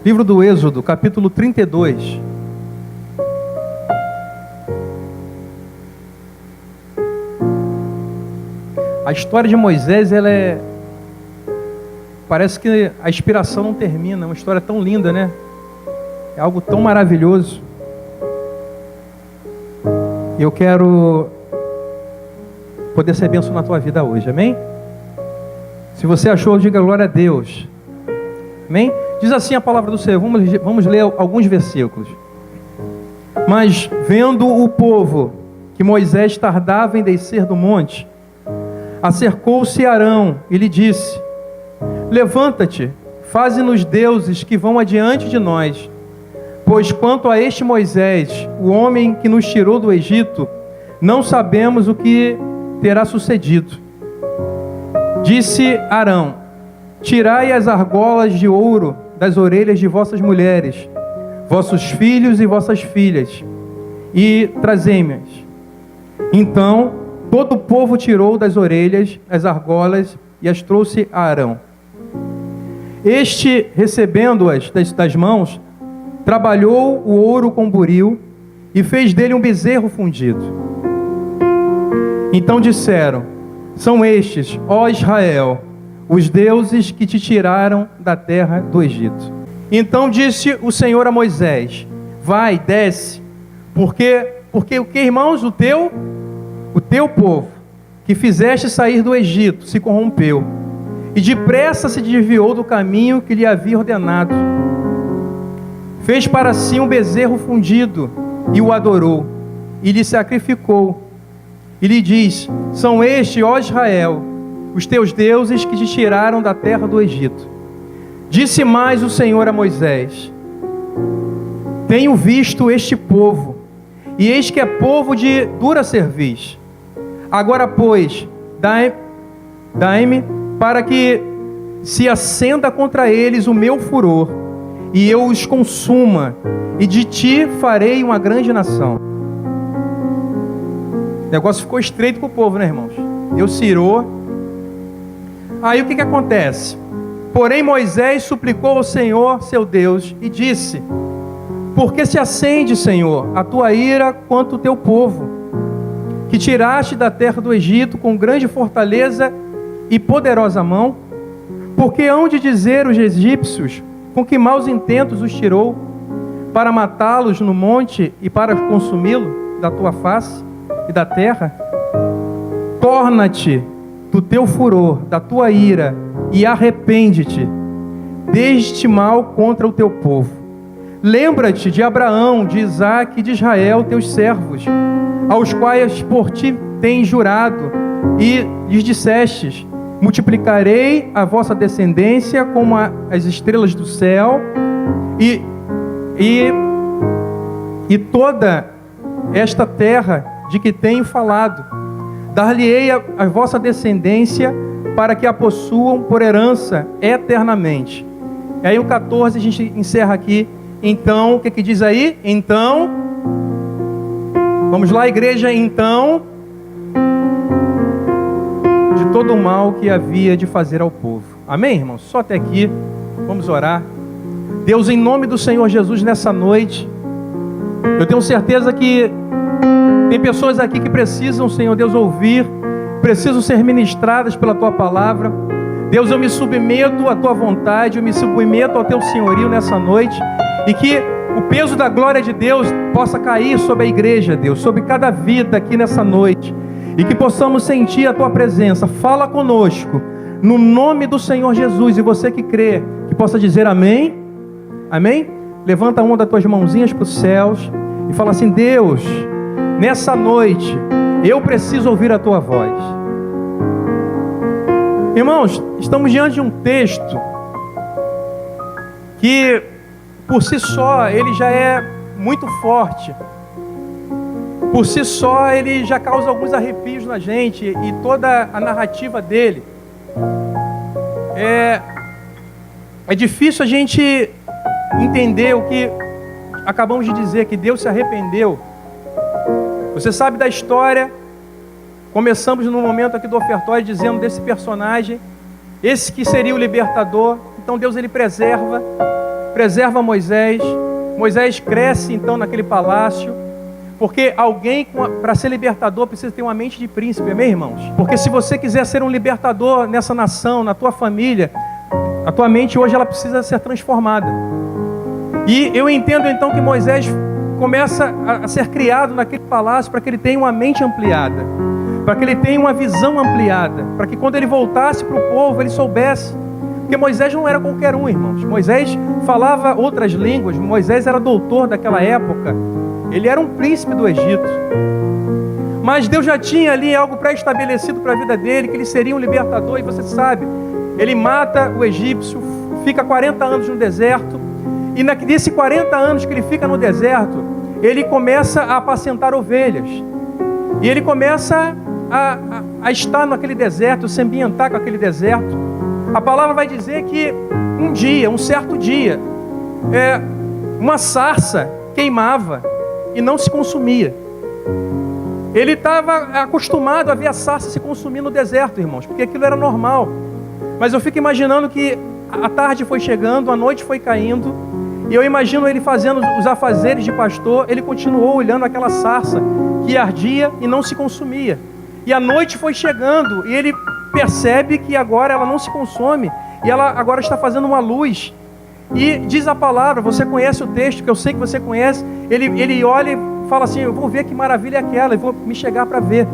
Livro do Êxodo, capítulo 32. A história de Moisés, parece que a inspiração não termina. É uma história tão linda, né? É algo tão maravilhoso. E eu quero poder ser bênção na tua vida hoje, amém? Se você achou, diga glória a Deus. Amém? Diz assim a palavra do Senhor. Vamos ler alguns versículos. Mas vendo o povo que Moisés tardava em descer do monte, acercou-se Arão e lhe disse: levanta-te, faze-nos deuses que vão adiante de nós. Pois quanto a este Moisés, o homem que nos tirou do Egito, não sabemos o que terá sucedido. Disse Arão: tirai as argolas de ouro das orelhas de vossas mulheres, vossos filhos e vossas filhas, e trazei-me-as. Então todo o povo tirou das orelhas as argolas e as trouxe a Arão. Este, recebendo-as das mãos, trabalhou o ouro com buril e fez dele um bezerro fundido. Então disseram: são estes, ó Israel, os deuses que te tiraram da terra do Egito. Então disse o Senhor a Moisés: vai, desce, porque o que, irmãos, o teu povo, que fizeste sair do Egito, se corrompeu, e depressa se desviou do caminho que lhe havia ordenado. Fez para si um bezerro fundido, e o adorou, e lhe sacrificou. E lhe diz: são estes, ó Israel, os teus deuses que te tiraram da terra do Egito. Disse mais o Senhor a Moisés: tenho visto este povo, e eis que é povo de dura cerviz. Agora, pois, dai-me para que se acenda contra eles o meu furor, e eu os consuma, e de ti farei uma grande nação. O negócio ficou estreito para o povo, né, irmãos? Deus tirou. Aí o que acontece? Porém Moisés suplicou ao Senhor, seu Deus, e disse: por que se acende, Senhor, a tua ira contra o teu povo, que tiraste da terra do Egito com grande fortaleza e poderosa mão? Porque hão de dizer os egípcios: com que maus intentos os tirou, para matá-los no monte e para consumi-lo da tua face e da terra? Torna-te do teu furor, da tua ira, e arrepende-te deste mal contra o teu povo. Lembra-te de Abraão, de Isaque e de Israel, teus servos, aos quais por ti tens jurado, e lhes dissestes: multiplicarei a vossa descendência como as estrelas do céu, e toda esta terra de que tenho falado, dar-lhe-ei a vossa descendência, para que a possuam por herança eternamente. E aí o 14 a gente encerra aqui. Então, o que diz aí? Então, vamos lá, igreja. Então, de todo o mal que havia de fazer ao povo. Amém, irmãos? Só até aqui. Vamos orar. Deus, em nome do Senhor Jesus, nessa noite, eu tenho certeza que tem pessoas aqui que precisam, Senhor Deus, ouvir, precisam ser ministradas pela Tua palavra. Deus, eu me submeto à Tua vontade, eu me submeto ao Teu senhorio nessa noite, e que o peso da glória de Deus possa cair sobre a igreja, Deus, sobre cada vida aqui nessa noite, e que possamos sentir a Tua presença. Fala conosco, no nome do Senhor Jesus, e você que crê, que possa dizer amém, amém? Levanta uma das tuas mãozinhas para os céus, e fala assim: Deus, nessa noite, eu preciso ouvir a Tua voz. Irmãos, estamos diante de um texto que, por si só, ele já é muito forte. Por si só, ele já causa alguns arrepios na gente, e toda a narrativa dele é difícil a gente entender o que acabamos de dizer, que Deus se arrependeu. Você sabe da história. Começamos no momento aqui do ofertório dizendo desse personagem, esse que seria o libertador. Então Deus, ele preserva, preserva Moisés. Moisés cresce então naquele palácio, porque alguém para ser libertador precisa ter uma mente de príncipe, amém, irmãos? Porque se você quiser ser um libertador nessa nação, na tua família, a tua mente hoje ela precisa ser transformada. E eu entendo então que Moisés começa a ser criado naquele palácio para que ele tenha uma mente ampliada, para que ele tenha uma visão ampliada, para que quando ele voltasse para o povo ele soubesse. Porque Moisés não era qualquer um, irmãos. Moisés falava outras línguas. Moisés era doutor daquela época. Ele era um príncipe do Egito. Mas Deus já tinha ali algo pré-estabelecido para a vida dele, que ele seria um libertador. E você sabe, ele mata o egípcio, fica 40 anos no deserto. E nesses 40 anos que ele fica no deserto, ele começa a apacentar ovelhas. E ele começa a estar naquele deserto, se ambientar com aquele deserto. A palavra vai dizer que um certo dia, uma sarça queimava e não se consumia. Ele estava acostumado a ver a sarça se consumir no deserto, irmãos, porque aquilo era normal. Mas eu fico imaginando que a tarde foi chegando, a noite foi caindo, e eu imagino ele fazendo os afazeres de pastor. Ele continuou olhando aquela sarça que ardia e não se consumia. E a noite foi chegando, e ele percebe que agora ela não se consome, e ela agora está fazendo uma luz. E diz a palavra, você conhece o texto, que eu sei que você conhece, ele olha e fala assim, eu vou ver que maravilha é aquela, eu vou me chegar para ver.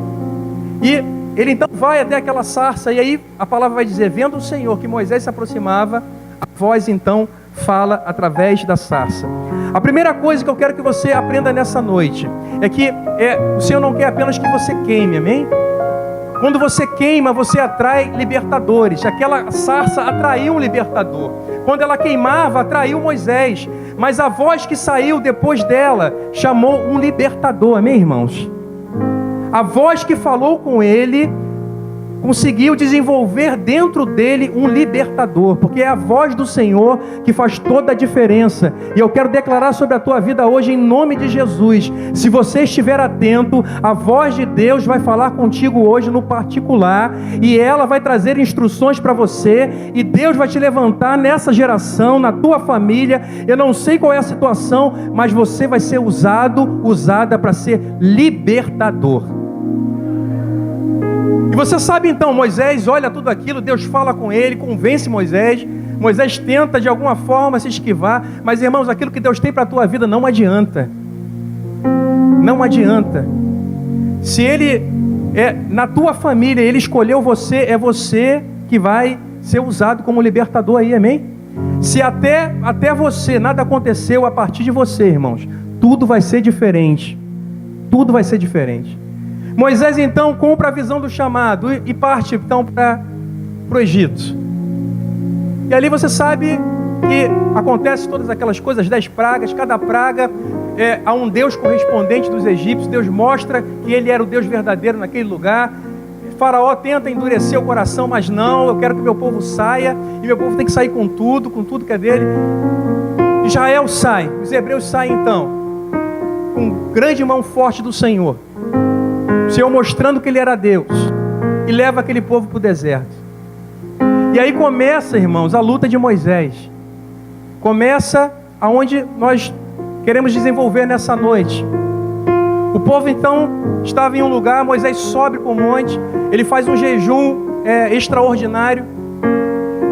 E ele então vai até aquela sarça, e aí a palavra vai dizer, vendo o Senhor que Moisés se aproximava, a voz então fala através da sarça. A primeira coisa que eu quero que você aprenda nessa noite é que o Senhor não quer apenas que você queime, amém? Quando você queima, você atrai libertadores. Aquela sarça atraiu um libertador. Quando ela queimava, atraiu Moisés. Mas a voz que saiu depois dela chamou um libertador, amém, irmãos? A voz que falou com ele conseguiu desenvolver dentro dele um libertador, porque é a voz do Senhor que faz toda a diferença. E eu quero declarar sobre a tua vida hoje em nome de Jesus, se você estiver atento, a voz de Deus vai falar contigo hoje no particular, e ela vai trazer instruções para você, e Deus vai te levantar nessa geração, na tua família. Eu não sei qual é a situação, mas você vai ser usada para ser libertador. E você sabe então, Moisés olha tudo aquilo, Deus fala com ele, convence Moisés. Moisés tenta de alguma forma se esquivar, mas irmãos, aquilo que Deus tem para a tua vida não adianta. Não adianta. Se ele na tua família, ele escolheu você, é você que vai ser usado como libertador aí, amém? Se até você, nada aconteceu a partir de você, irmãos, tudo vai ser diferente. Tudo vai ser diferente. Moisés então compra a visão do chamado e parte então para o Egito. E ali você sabe que acontece todas aquelas coisas, 10 pragas, cada praga a um Deus correspondente dos egípcios. Deus mostra que ele era o Deus verdadeiro naquele lugar. Faraó tenta endurecer o coração, mas não, eu quero que meu povo saia, e meu povo tem que sair com tudo que é dele. Israel sai, os hebreus saem então, com grande mão forte do Senhor. O Senhor mostrando que ele era Deus, e leva aquele povo para o deserto. E aí começa, irmãos, a luta de Moisés. Começa aonde nós queremos desenvolver nessa noite. O povo então estava em um lugar, Moisés sobe para o monte, ele faz um jejum extraordinário,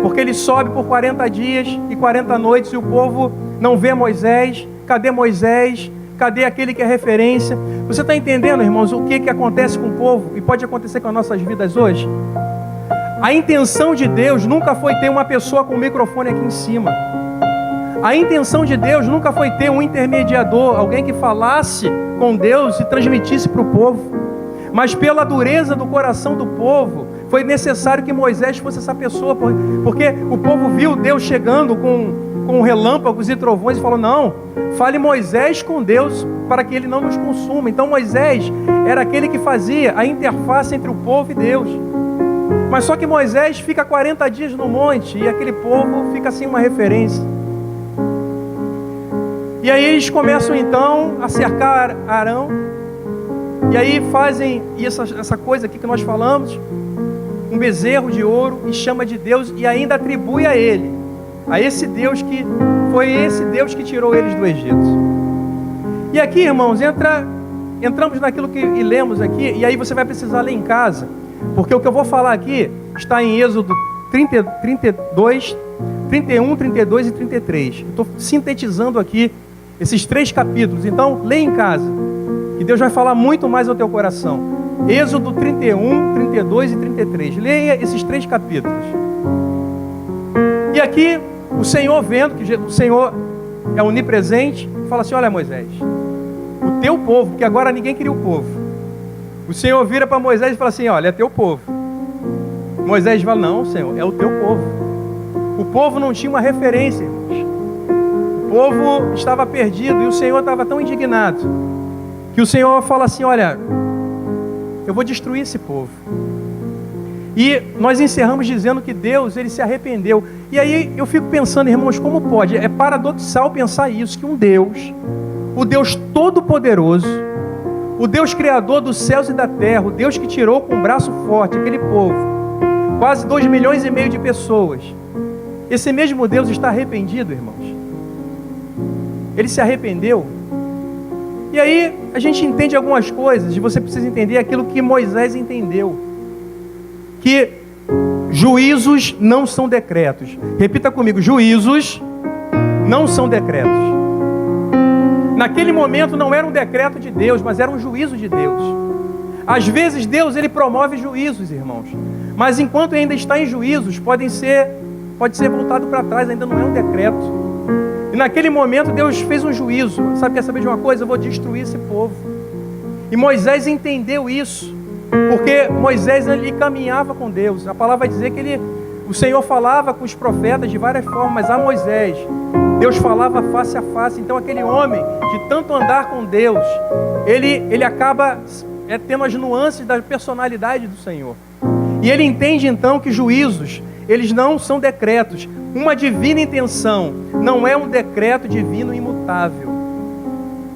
porque ele sobe por 40 dias e 40 noites, e o povo não vê Moisés. Cadê Moisés? Cadê aquele que é referência? Você está entendendo, irmãos, o que acontece com o povo e pode acontecer com as nossas vidas hoje? A intenção de Deus nunca foi ter uma pessoa com o microfone aqui em cima. A intenção de Deus nunca foi ter um intermediador, alguém que falasse com Deus e transmitisse para o povo. Mas pela dureza do coração do povo, foi necessário que Moisés fosse essa pessoa, porque o povo viu Deus chegando com relâmpagos e trovões e falou, não, fale Moisés com Deus para que ele não nos consuma. Então Moisés era aquele que fazia a interface entre o povo e Deus. Mas só que Moisés fica 40 dias no monte e aquele povo fica sem uma referência. E aí eles começam então a cercar Arão, e aí fazem essa coisa aqui que nós falamos, um bezerro de ouro, e chama de Deus, e ainda atribui a ele, a esse Deus que Foi esse Deus que tirou eles do Egito. E aqui, irmãos, entramos naquilo que lemos aqui, e aí você vai precisar ler em casa, porque o que eu vou falar aqui está em Êxodo 32, 31, 32 e 33. Estou sintetizando aqui esses 3 capítulos, então leia em casa, e Deus vai falar muito mais ao teu coração. Êxodo 31, 32 e 33. Leia esses 3 capítulos. E aqui, o Senhor vendo que o Senhor é onipresente, fala assim: olha, Moisés, o teu povo, porque agora ninguém queria o povo. O Senhor vira para Moisés e fala assim: olha, é teu povo. Moisés fala: não, Senhor, é o teu povo. O povo não tinha uma referência, irmãos. O povo estava perdido e o Senhor estava tão indignado que o Senhor fala assim: olha, eu vou destruir esse povo. E nós encerramos dizendo que Deus, ele se arrependeu. E aí eu fico pensando, irmãos, como pode? É paradoxal pensar isso, que um Deus, o Deus Todo-Poderoso, o Deus Criador dos céus e da terra, o Deus que tirou com um braço forte aquele povo, quase 2,5 milhões de pessoas, esse mesmo Deus está arrependido, irmãos. Ele se arrependeu. E aí a gente entende algumas coisas, e você precisa entender aquilo que Moisés entendeu, que juízos não são decretos. Repita comigo: juízos não são decretos. Naquele momento não era um decreto de Deus, mas era um juízo de Deus. Às vezes Deus, ele promove juízos, irmãos, mas enquanto ainda está em juízos, pode ser voltado para trás, ainda não é um decreto. E naquele momento Deus fez um juízo. Sabe, quer saber de uma coisa? Eu vou destruir esse povo. E Moisés entendeu isso, porque Moisés, ele caminhava com Deus. A palavra vai dizer que o Senhor falava com os profetas de várias formas, mas a Moisés, Deus falava face a face. Então aquele homem, de tanto andar com Deus, ele acaba tendo as nuances da personalidade do Senhor. E ele entende então que juízos, eles não são decretos. Uma divina intenção não é um decreto divino imutável.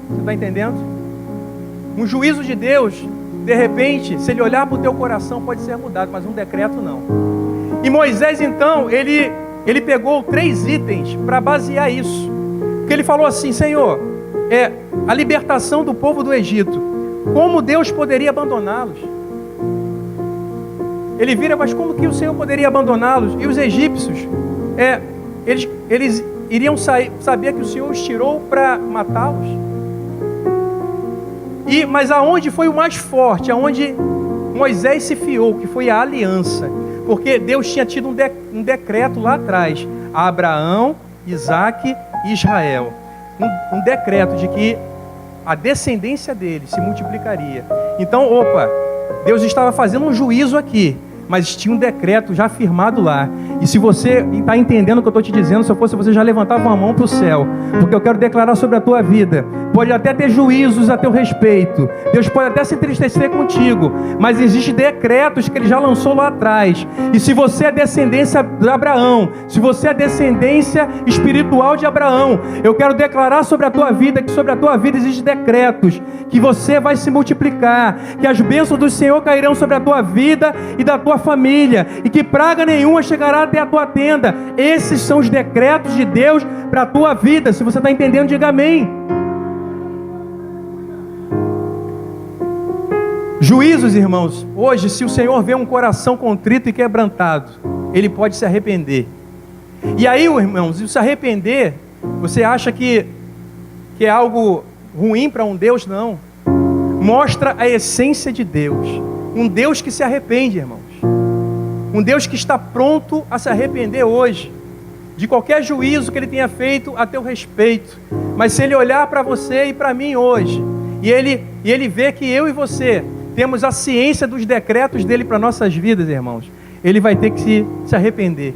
Você está entendendo? Um juízo de Deus, de repente, se ele olhar para o teu coração, pode ser mudado, mas um decreto não. E Moisés então, ele pegou 3 itens para basear isso. Porque ele falou assim: Senhor, a libertação do povo do Egito, como Deus poderia abandoná-los? Ele vira: mas como que o Senhor poderia abandoná-los? E os egípcios, eles iriam saber que o Senhor os tirou para matá-los? Mas aonde foi o mais forte, aonde Moisés se fiou, que foi a aliança, porque Deus tinha tido um decreto lá atrás, a Abraão, Isaque e Israel, um decreto de que a descendência dele se multiplicaria. Então, Deus estava fazendo um juízo aqui, mas tinha um decreto já firmado lá. E se você está entendendo o que eu estou te dizendo, se eu fosse você, já levantava uma mão para o céu, porque eu quero declarar sobre a tua vida. Pode até ter juízos a teu respeito, Deus pode até se entristecer contigo, mas existem decretos que Ele já lançou lá atrás. E se você é descendência de Abraão, se você é descendência espiritual de Abraão, eu quero declarar sobre a tua vida, que sobre a tua vida existem decretos, que você vai se multiplicar, que as bênçãos do Senhor cairão sobre a tua vida e da tua família, e que praga nenhuma chegará até a tua tenda. Esses são os decretos de Deus para a tua vida. Se você está entendendo, diga amém. Juízos, irmãos, hoje, se o Senhor vê um coração contrito e quebrantado, Ele pode se arrepender. E aí, irmãos, se arrepender, você acha que é algo ruim para um Deus? Não. Mostra a essência de Deus. Um Deus que se arrepende, irmãos. Um Deus que está pronto a se arrepender hoje de qualquer juízo que Ele tenha feito a teu respeito. Mas se Ele olhar para você e para mim hoje, e ele vê que eu e você temos a ciência dos decretos dele para nossas vidas, irmãos, Ele vai ter que se arrepender.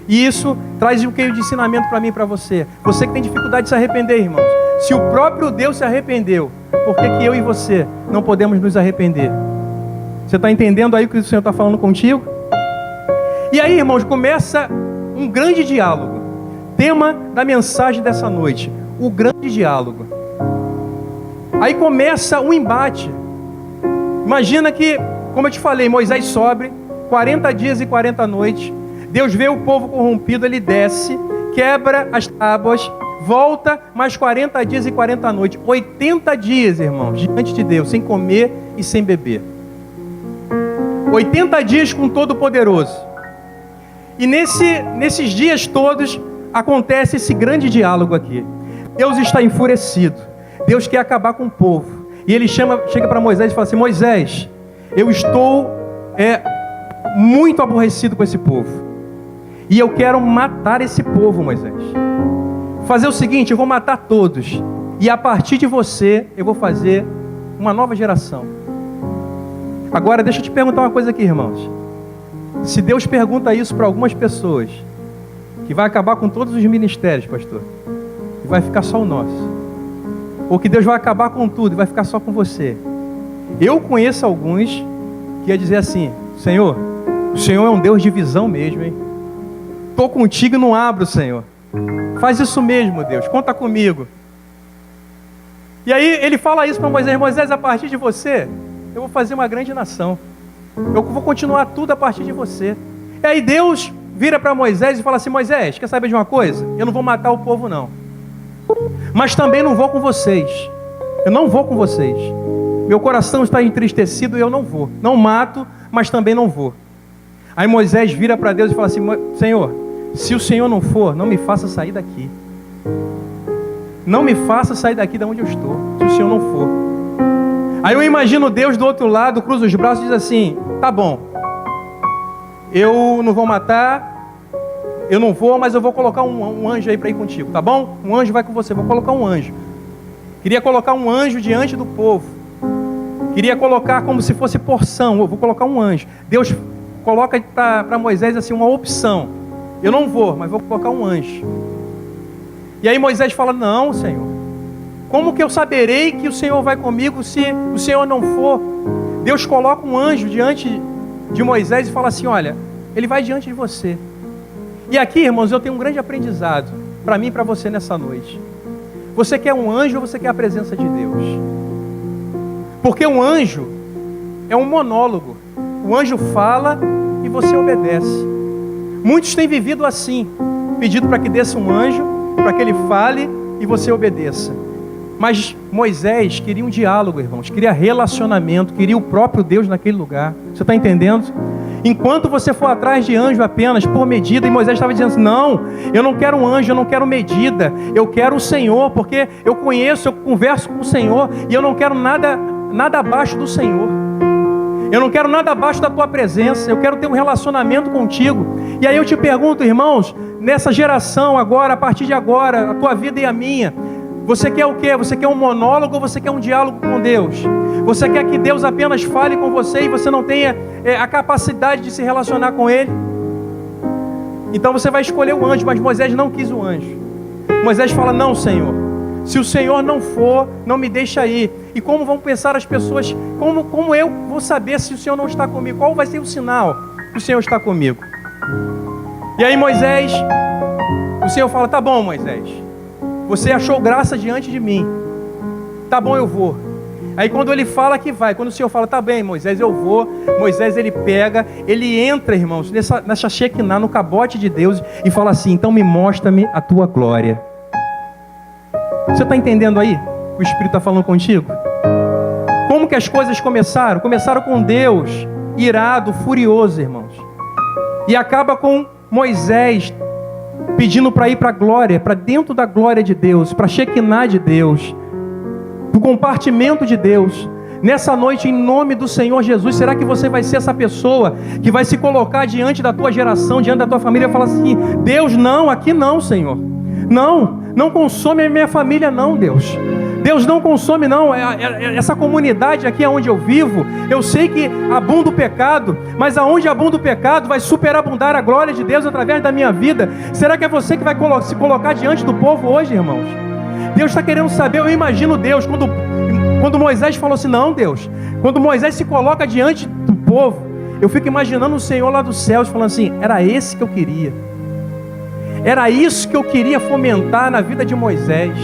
E isso traz um pouquinho de ensinamento para mim e para você. Você que tem dificuldade de se arrepender, irmãos, se o próprio Deus se arrependeu, por que eu e você não podemos nos arrepender? Você está entendendo aí o que o Senhor está falando contigo? E aí, irmãos, começa um grande diálogo. Tema da mensagem dessa noite: o grande diálogo. Aí começa um embate. Imagina que, como eu te falei, Moisés sobe, 40 dias e 40 noites. Deus vê o povo corrompido, Ele desce, quebra as tábuas. volta mais 40 dias e 40 noites. 80 dias, irmãos, diante de Deus, sem comer e sem beber. 80 dias com o Todo-Poderoso. E nesses dias todos acontece esse grande diálogo aqui. Deus está enfurecido. Deus quer acabar com o povo. E ele chega para Moisés e fala assim: Moisés, eu estou muito aborrecido com esse povo. E eu quero matar esse povo, Moisés. Fazer o seguinte, eu vou matar todos. E a partir de você, eu vou fazer uma nova geração. Agora, deixa eu te perguntar uma coisa aqui, irmãos. Se Deus pergunta isso para algumas pessoas, que vai acabar com todos os ministérios, pastor, e vai ficar só o nosso, ou que Deus vai acabar com tudo e vai ficar só com você. Eu conheço alguns que ia dizer assim: Senhor, o Senhor é um Deus de visão mesmo, hein? Estou contigo e não abro, Senhor. Faz isso mesmo, Deus, conta comigo. E aí ele fala isso para Moisés: Moisés, a partir de você, eu vou fazer uma grande nação. Eu vou continuar tudo a partir de você. E aí Deus vira para Moisés e fala assim: Moisés, quer saber de uma coisa? Eu não vou matar o povo não, mas também não vou com vocês. Eu não vou com vocês. Meu coração está entristecido e eu não vou. Não mato, mas também não vou. Aí Moisés vira para Deus e fala assim: Senhor, se o Senhor não for, não me faça sair daqui. Não me faça sair daqui de onde eu estou, se o Senhor não for. Aí eu imagino Deus do outro lado, cruza os braços e diz assim: tá bom, eu não vou matar, eu não vou, mas eu vou colocar um anjo aí para ir contigo, tá bom? Um anjo vai com você, vou colocar um anjo. Queria colocar um anjo diante do povo. Queria colocar como se fosse porção, eu vou colocar um anjo. Deus coloca para Moisés assim uma opção: eu não vou, mas vou colocar um anjo. E aí Moisés fala: não, Senhor, como que eu saberei que o Senhor vai comigo se o Senhor não for? Deus coloca um anjo diante de Moisés e fala assim: olha, ele vai diante de você. E aqui, irmãos, eu tenho um grande aprendizado para mim e para você nessa noite. Você quer um anjo ou você quer a presença de Deus? Porque um anjo é um monólogo. O anjo fala e você obedece. Muitos têm vivido assim, pedido para que desça um anjo, para que ele fale e você obedeça. Mas Moisés queria um diálogo, irmãos, queria relacionamento, queria o próprio Deus naquele lugar. Você está entendendo? Enquanto você for atrás de anjo apenas por medida, e Moisés estava dizendo assim: não, eu não quero um anjo, eu não quero medida, eu quero o Senhor, porque eu conheço, eu converso com o Senhor, e eu não quero nada abaixo do Senhor. Eu não quero nada abaixo da tua presença, eu quero ter um relacionamento contigo. E aí eu te pergunto, irmãos, nessa geração agora, a partir de agora, a tua vida e a minha, você quer o quê? Você quer um monólogo ou você quer um diálogo com Deus? Você quer que Deus apenas fale com você e você não tenha a capacidade de se relacionar com Ele? Então você vai escolher o anjo, mas Moisés não quis o anjo. Moisés fala: não, Senhor, se o Senhor não for, não me deixa ir. E como vão pensar as pessoas, como eu vou saber se o Senhor não está comigo? Qual vai ser o sinal que o Senhor está comigo? E aí Moisés, o Senhor fala: tá bom, Moisés, você achou graça diante de mim, tá bom, eu vou. Aí quando ele fala que vai, quando o Senhor fala: tá bem, Moisés, eu vou, Moisés ele pega, ele entra, irmãos, nessa Shekinah, no cabote de Deus, e fala assim: então mostra-me a tua glória. Você está entendendo aí? O Espírito está falando contigo? Como que as coisas começaram? Começaram com Deus irado, furioso, irmãos, e acaba com Moisés pedindo para ir para a glória, para dentro da glória de Deus, para a Shekinah de Deus, do compartimento de Deus. Nessa noite, em nome do Senhor Jesus, será que você vai ser essa pessoa que vai se colocar diante da tua geração, diante da tua família e falar assim: Deus, não, aqui não, Senhor, não consome a minha família não, Deus não consome não, essa comunidade aqui onde eu vivo, eu sei que abunda o pecado, mas aonde abunda o pecado vai superabundar a glória de Deus através da minha vida. Será que é você que vai se colocar diante do povo hoje, irmãos? Deus está querendo saber. Eu imagino Deus, quando Moisés falou assim: não, Deus, quando Moisés se coloca diante do povo, eu fico imaginando o Senhor lá dos céus falando assim: era esse que eu queria, era isso que eu queria fomentar na vida de Moisés.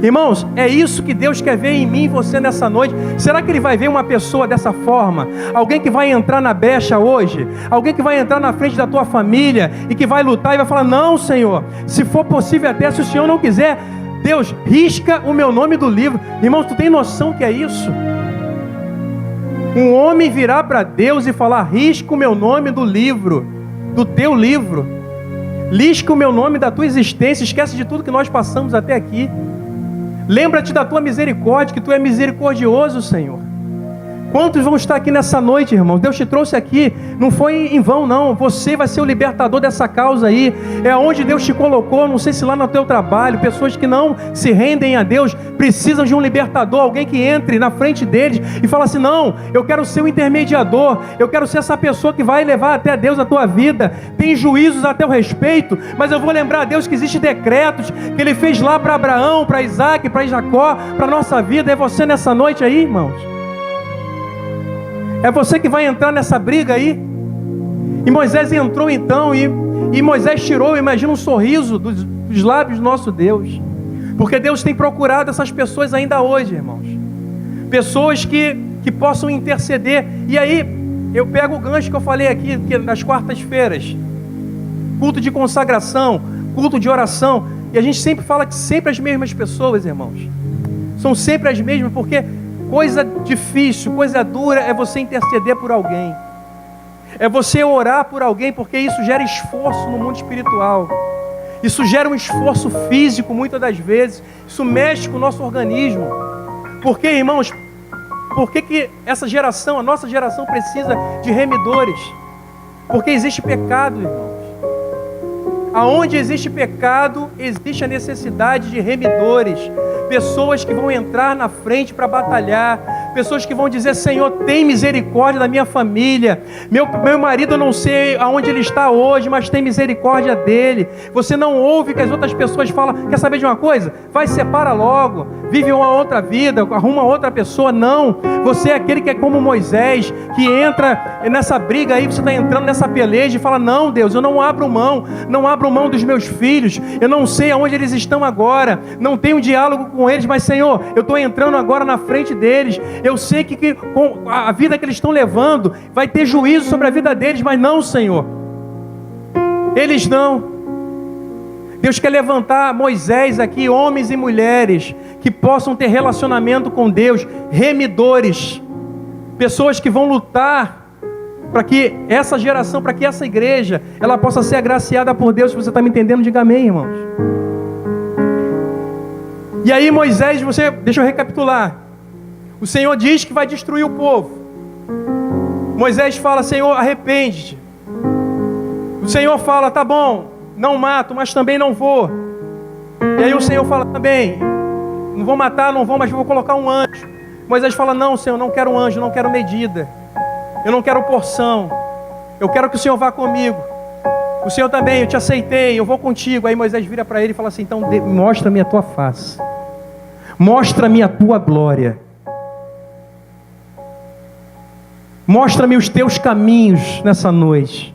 Irmãos, é isso que Deus quer ver em mim e você nessa noite. Será que Ele vai ver uma pessoa dessa forma? Alguém que vai entrar na brecha hoje? Alguém que vai entrar na frente da tua família e que vai lutar e vai falar: não, Senhor, se for possível até, se o Senhor não quiser, Deus, risca o meu nome do livro. Irmãos, tu tem noção que é isso? Um homem virar para Deus e falar: risca o meu nome do livro, do teu livro. Risca o meu nome da tua existência. Esquece de tudo que nós passamos até aqui. Lembra-te da tua misericórdia, que tu é misericordioso, Senhor. Quantos vão estar aqui nessa noite, irmão? Deus te trouxe aqui, não foi em vão, não. Você vai ser o libertador dessa causa aí. É onde Deus te colocou, não sei se lá no teu trabalho. Pessoas que não se rendem a Deus precisam de um libertador, alguém que entre na frente deles e fala assim: não, eu quero ser o intermediador, eu quero ser essa pessoa que vai levar até Deus a tua vida. Tem juízos a teu respeito, mas eu vou lembrar a Deus que existem decretos que Ele fez lá para Abraão, para Isaac, para Jacó, para a nossa vida. É você nessa noite aí, irmãos? É você que vai entrar nessa briga aí? E Moisés entrou então, e Moisés tirou, imagina, um sorriso dos lábios do nosso Deus. Porque Deus tem procurado essas pessoas ainda hoje, irmãos. Pessoas que possam interceder. E aí, eu pego o gancho que eu falei aqui, que nas quartas-feiras. Culto de consagração, culto de oração. E a gente sempre fala que sempre as mesmas pessoas, irmãos. São sempre as mesmas, porque coisa difícil, coisa dura é você interceder por alguém. É você orar por alguém, porque isso gera esforço no mundo espiritual. Isso gera um esforço físico muitas das vezes. Isso mexe com o nosso organismo. Porque, irmãos, por que essa geração, a nossa geração, precisa de remidores? Porque existe pecado, irmãos. Aonde existe pecado, existe a necessidade de remidores. Pessoas que vão entrar na frente para batalhar. Pessoas que vão dizer: Senhor, tem misericórdia da minha família. Meu marido, eu não sei aonde ele está hoje, mas tem misericórdia dele. Você não ouve que as outras pessoas falam: quer saber de uma coisa? Vai, separa logo, vive uma outra vida, arruma outra pessoa. Não, você é aquele que é como Moisés, que entra nessa briga aí, você está entrando nessa peleja e fala: não, Deus, eu não abro mão dos meus filhos. Eu não sei aonde eles estão agora, não tenho diálogo com eles, mas Senhor, eu estou entrando agora na frente deles. Eu sei que com a vida que eles estão levando vai ter juízo sobre a vida deles, mas não, Senhor, eles não. Deus quer levantar Moisés aqui, homens e mulheres que possam ter relacionamento com Deus, remidores, pessoas que vão lutar para que essa geração, para que essa igreja, ela possa ser agraciada por Deus. Se você está me entendendo, diga amém, irmãos. E aí Moisés, deixa eu recapitular. O Senhor diz que vai destruir o povo. Moisés fala: Senhor, arrepende-te. O Senhor fala: tá bom, não mato, mas também não vou. E aí o Senhor fala também: não vou matar, não vou, mas vou colocar um anjo. Moisés fala: não, Senhor, não quero um anjo, não quero medida, eu não quero porção, eu quero que o Senhor vá comigo. O Senhor também: eu te aceitei, eu vou contigo. Aí Moisés vira para ele e fala assim: então mostra-me a tua face, mostra-me a tua glória, mostra-me os teus caminhos nessa noite.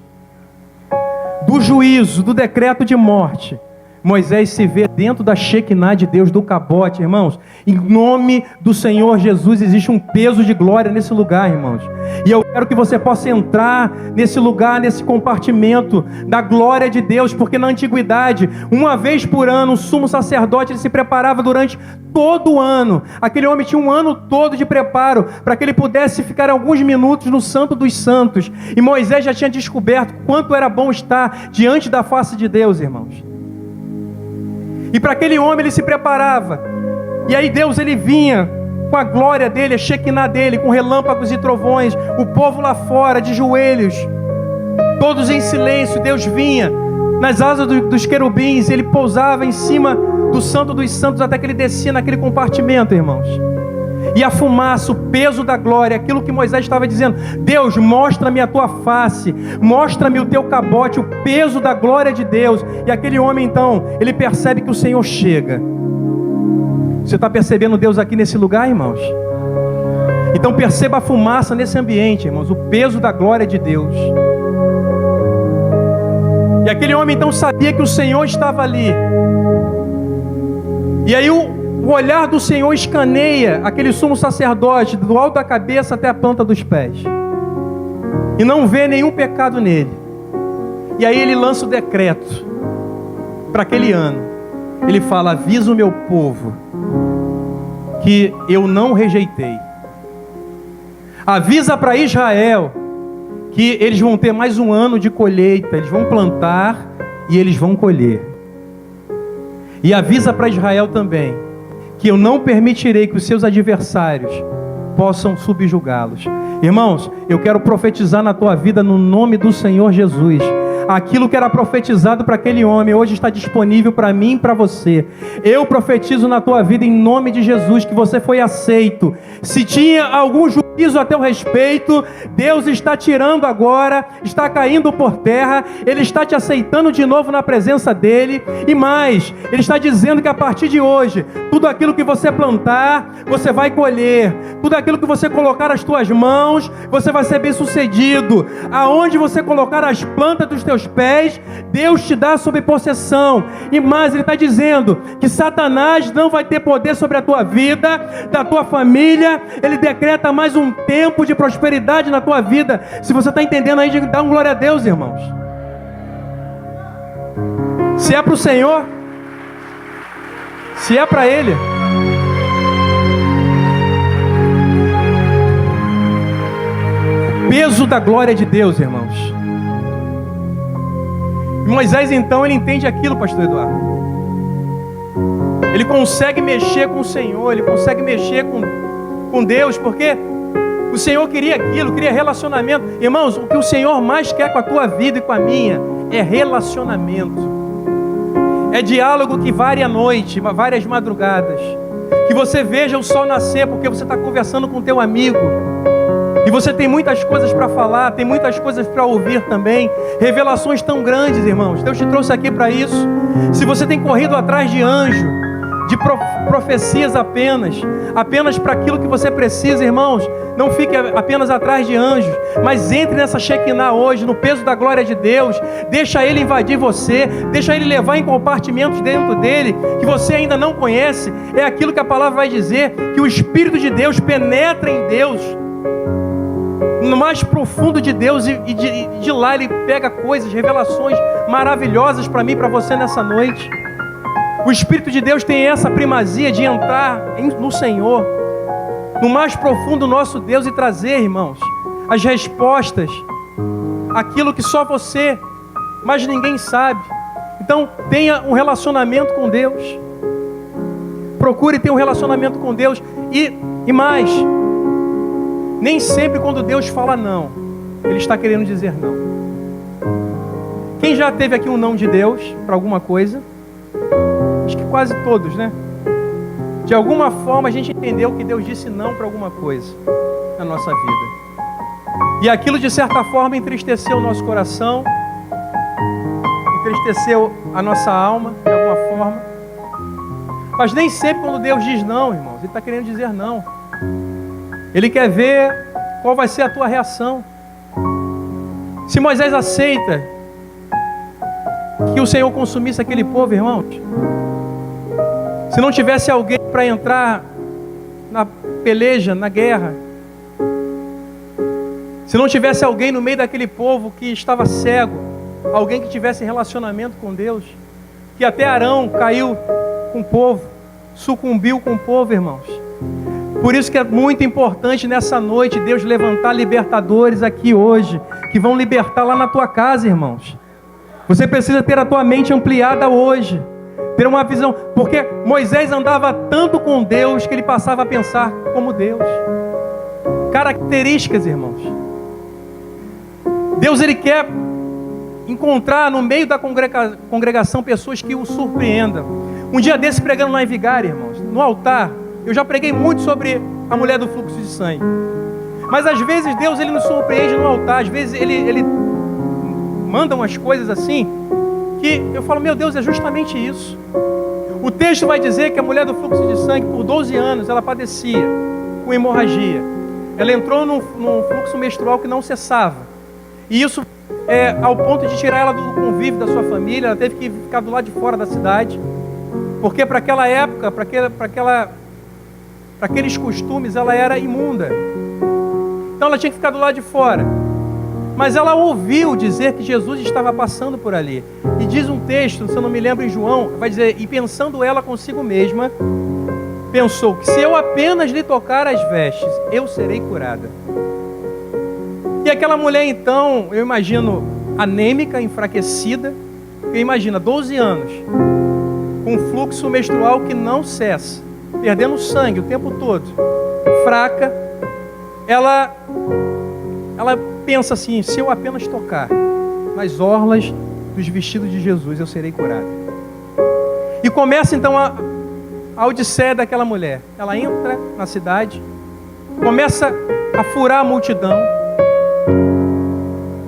Do juízo, do decreto de morte, Moisés se vê dentro da Shekinah de Deus, do cabote, irmãos. Em nome do Senhor Jesus, existe um peso de glória nesse lugar, irmãos. E eu quero que você possa entrar nesse lugar, nesse compartimento da glória de Deus, porque na antiguidade, uma vez por ano, o sumo sacerdote, ele se preparava durante todo o ano. Aquele homem tinha um ano todo de preparo, para que ele pudesse ficar alguns minutos no Santo dos Santos. E Moisés já tinha descoberto quanto era bom estar diante da face de Deus, irmãos. E para aquele homem ele se preparava. E aí Deus, ele vinha com a glória dele, a Shekinah dele, com relâmpagos e trovões. O povo lá fora, de joelhos, todos em silêncio. Deus vinha nas asas dos querubins. Ele pousava em cima do Santo dos Santos, até que ele descia naquele compartimento, irmãos. E a fumaça, o peso da glória, aquilo que Moisés estava dizendo: Deus, mostra-me a tua face, mostra-me o teu cabote, o peso da glória de Deus. E aquele homem então, ele percebe que o Senhor chega. Você está percebendo Deus aqui nesse lugar, irmãos? Então perceba a fumaça nesse ambiente, irmãos, o peso da glória de Deus. E aquele homem então sabia que o Senhor estava ali. E aí o olhar do Senhor escaneia aquele sumo sacerdote do alto da cabeça até a planta dos pés. E não vê nenhum pecado nele. E aí ele lança o decreto para aquele ano. Ele fala: avisa o meu povo que eu não rejeitei. Avisa para Israel que eles vão ter mais um ano de colheita. Eles vão plantar e eles vão colher. E avisa para Israel também que eu não permitirei que os seus adversários possam subjugá-los. Irmãos, eu quero profetizar na tua vida no nome do Senhor Jesus. Aquilo que era profetizado para aquele homem, hoje está disponível para mim e para você. Eu profetizo na tua vida em nome de Jesus, que você foi aceito. Se tinha algum juízo a teu respeito, Deus está tirando agora, está caindo por terra. Ele está te aceitando de novo na presença dEle. E mais, Ele está dizendo que a partir de hoje, tudo aquilo que você plantar, você vai colher. Tudo aquilo que você colocar as tuas mãos, você vai ser bem sucedido. Aonde você colocar as plantas dos teus pés, Deus te dá sob possessão. E mais, Ele está dizendo que Satanás não vai ter poder sobre a tua vida, da tua família. Ele decreta mais um tempo de prosperidade na tua vida. Se você está entendendo aí, dá um glória a Deus, irmãos. Se é para o Senhor, se é para Ele, peso da glória de Deus, irmãos. Moisés então, ele entende aquilo, pastor Eduardo. Ele consegue mexer com o Senhor, ele consegue mexer com Deus, porque o Senhor queria aquilo, queria relacionamento. Irmãos, o que o Senhor mais quer com a tua vida e com a minha é relacionamento. É diálogo que varia a noite, várias madrugadas. Que você veja o sol nascer porque você está conversando com o teu amigo. E você tem muitas coisas para falar, tem muitas coisas para ouvir também. Revelações tão grandes, irmãos. Deus te trouxe aqui para isso. Se você tem corrido atrás de anjo, de profecias apenas para aquilo que você precisa, irmãos, não fique apenas atrás de anjos, mas entre nessa Shekinah hoje, no peso da glória de Deus. Deixa Ele invadir você, deixa Ele levar em compartimentos dentro dele, que você ainda não conhece. É aquilo que a palavra vai dizer, que o Espírito de Deus penetra em Deus, no mais profundo de Deus, e de lá Ele pega coisas, revelações maravilhosas para mim e para você nessa noite. O Espírito de Deus tem essa primazia de entrar no Senhor, no mais profundo do nosso Deus, e trazer, irmãos, as respostas, aquilo que só você, mas ninguém sabe. Então tenha um relacionamento com Deus, procure ter um relacionamento com Deus. E mais, nem sempre quando Deus fala não, Ele está querendo dizer não. Quem já teve aqui um não de Deus para alguma coisa? Acho que quase todos, né? De alguma forma a gente entendeu que Deus disse não para alguma coisa na nossa vida. E aquilo de certa forma entristeceu o nosso coração, entristeceu a nossa alma de alguma forma. Mas nem sempre quando Deus diz não, irmãos, Ele está querendo dizer não. Ele quer ver qual vai ser a tua reação. Se Moisés aceita que o Senhor consumisse aquele povo, irmãos, se não tivesse alguém para entrar na peleja, na guerra, se não tivesse alguém no meio daquele povo que estava cego, alguém que tivesse relacionamento com Deus, que até Arão caiu com o povo, sucumbiu com o povo, irmãos. Por isso que é muito importante nessa noite Deus levantar libertadores aqui hoje, que vão libertar lá na tua casa, irmãos. Você precisa ter a tua mente ampliada hoje, ter uma visão, porque Moisés andava tanto com Deus que ele passava a pensar como Deus. Características, irmãos. Deus, Ele quer encontrar no meio da congregação pessoas que o surpreendam. Um dia desse, pregando lá em Vigário, irmãos, no altar, eu já preguei muito sobre a mulher do fluxo de sangue. Mas às vezes Deus, Ele nos surpreende no altar. Às vezes Ele manda umas coisas assim, que eu falo, meu Deus, é justamente isso. O texto vai dizer que a mulher do fluxo de sangue, por 12 anos, ela padecia com hemorragia. Ela entrou num fluxo menstrual que não cessava. E isso ao ponto de tirar ela do convívio da sua família. Ela teve que ficar do lado de fora da cidade. Porque para aquela época, para aqueles costumes, ela era imunda. Então ela tinha que ficar do lado de fora. Mas ela ouviu dizer que Jesus estava passando por ali. E diz um texto, se eu não me lembro, em João, vai dizer: e pensando ela consigo mesma, pensou que se eu apenas lhe tocar as vestes, eu serei curada. E aquela mulher então, eu imagino, anêmica, enfraquecida, porque imagina, 12 anos, com um fluxo menstrual que não cessa, perdendo sangue o tempo todo, fraca, ela pensa assim: se eu apenas tocar nas orlas dos vestidos de Jesus, eu serei curada. E começa então a odisseia daquela mulher. Ela entra na cidade, começa a furar a multidão,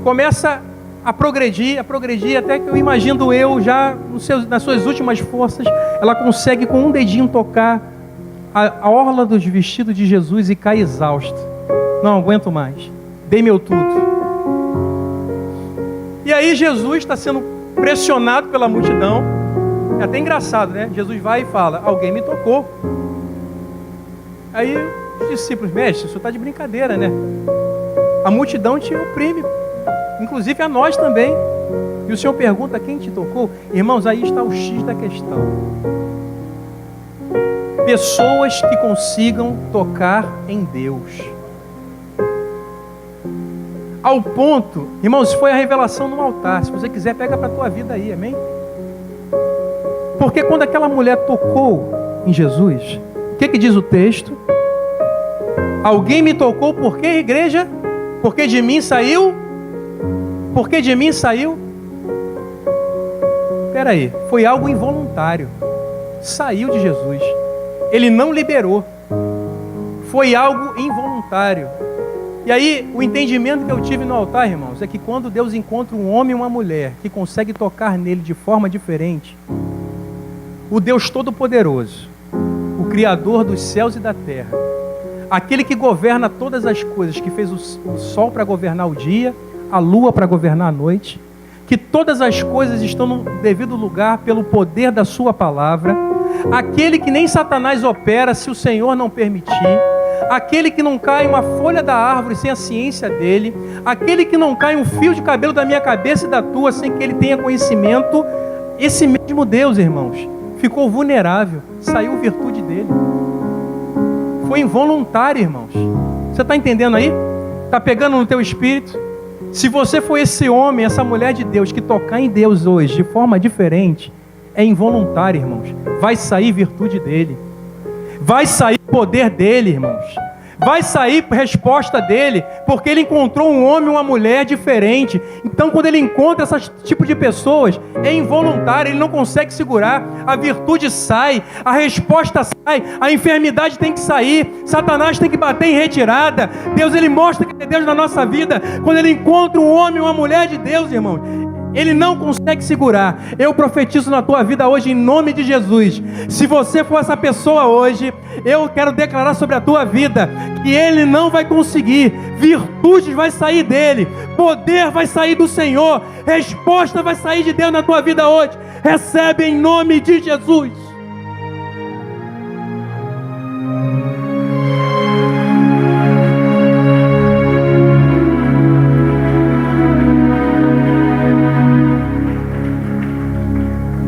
começa a progredir, até que eu imagino já nas suas últimas forças, ela consegue com um dedinho tocar a orla dos vestidos de Jesus e cai exausta. Não aguento mais, dei meu tudo. E aí Jesus está sendo pressionado pela multidão. É até engraçado, né? Jesus vai e fala: alguém me tocou. Aí os discípulos: mestre, o senhor está de brincadeira, né? A multidão te oprime, inclusive a nós também. E o senhor pergunta: quem te tocou? Irmãos, aí está o X da questão. Pessoas que consigam tocar em Deus. Ao ponto, irmãos, foi a revelação no altar. Se você quiser, pega para a tua vida aí, amém? Porque quando aquela mulher tocou em Jesus, o que diz o texto? Alguém me tocou, por quê, igreja? Porque de mim saiu? Porque de mim saiu? Espera aí, foi algo involuntário. Saiu de Jesus. Ele não liberou. Foi algo involuntário. E aí, o entendimento que eu tive no altar, irmãos, é que quando Deus encontra um homem e uma mulher que consegue tocar nele de forma diferente, o Deus Todo-Poderoso, o Criador dos céus e da terra, aquele que governa todas as coisas, que fez o sol para governar o dia, a lua para governar a noite, que todas as coisas estão no devido lugar pelo poder da sua palavra, aquele que nem Satanás opera se o Senhor não permitir, aquele que não cai uma folha da árvore sem a ciência dele, aquele que não cai um fio de cabelo da minha cabeça e da tua sem que ele tenha conhecimento, esse mesmo Deus, irmãos, ficou vulnerável, saiu virtude dele. Foi involuntário, irmãos. Você está entendendo aí? Está pegando no teu espírito? Se você for esse homem, essa mulher de Deus, que tocar em Deus hoje de forma diferente, é involuntário, irmãos. Vai sair virtude dele. Vai sair poder dele, irmãos. Vai sair resposta dele, porque ele encontrou um homem e uma mulher diferente. Então, quando ele encontra esse tipo de pessoas, é involuntário, ele não consegue segurar. A virtude sai, a resposta sai, a enfermidade tem que sair, Satanás tem que bater em retirada. Deus, ele mostra que é Deus na nossa vida. Quando ele encontra um homem e uma mulher de Deus, irmãos, ele não consegue segurar. Eu profetizo na tua vida hoje em nome de Jesus. Se você for essa pessoa hoje, eu quero declarar sobre a tua vida que ele não vai conseguir. Virtude vai sair dele, poder vai sair do Senhor, resposta vai sair de Deus na tua vida hoje. Recebe em nome de Jesus.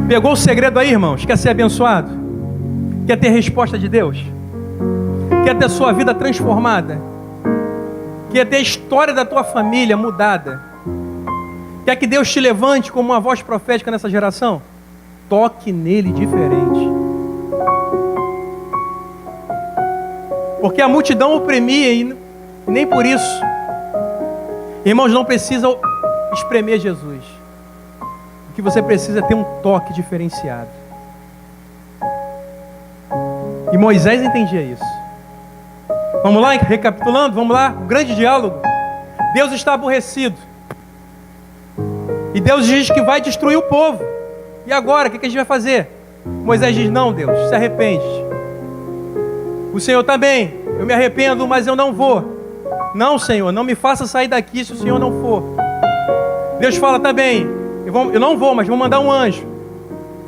Pegou o segredo aí, irmãos? Quer ser abençoado? Quer ter resposta de Deus? Quer ter sua vida transformada? Quer ter a história da tua família mudada? Quer que Deus te levante como uma voz profética nessa geração? Toque nele diferente. Porque a multidão oprimia e nem por isso. Irmãos, não precisa espremer Jesus. O que você precisa é ter um toque diferenciado. E Moisés entendia isso. Vamos lá, recapitulando, vamos lá, um grande diálogo. Deus está aborrecido. E Deus diz que vai destruir o povo. E agora, o que a gente vai fazer? Moisés diz: não, Deus, se arrepende. O Senhor está bem, eu me arrependo, mas eu não vou. Não, Senhor, não me faça sair daqui se o Senhor não for. Deus fala: tá bem, eu não vou, mas vou mandar um anjo.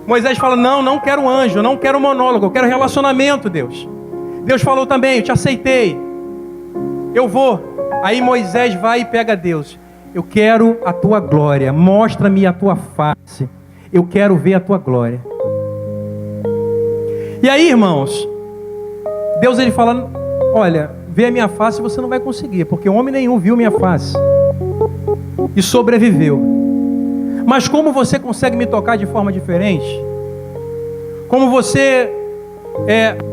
Moisés fala, não quero anjo, não quero monólogo, eu quero relacionamento, Deus. Deus falou também, eu te aceitei, eu vou. Aí Moisés vai e pega Deus. Eu quero a tua glória, mostra-me a tua face, eu quero ver a tua glória. E aí, irmãos, Deus ele fala, olha, ver a minha face você não vai conseguir, porque homem nenhum viu minha face e sobreviveu. Mas como você consegue me tocar de forma diferente? Como você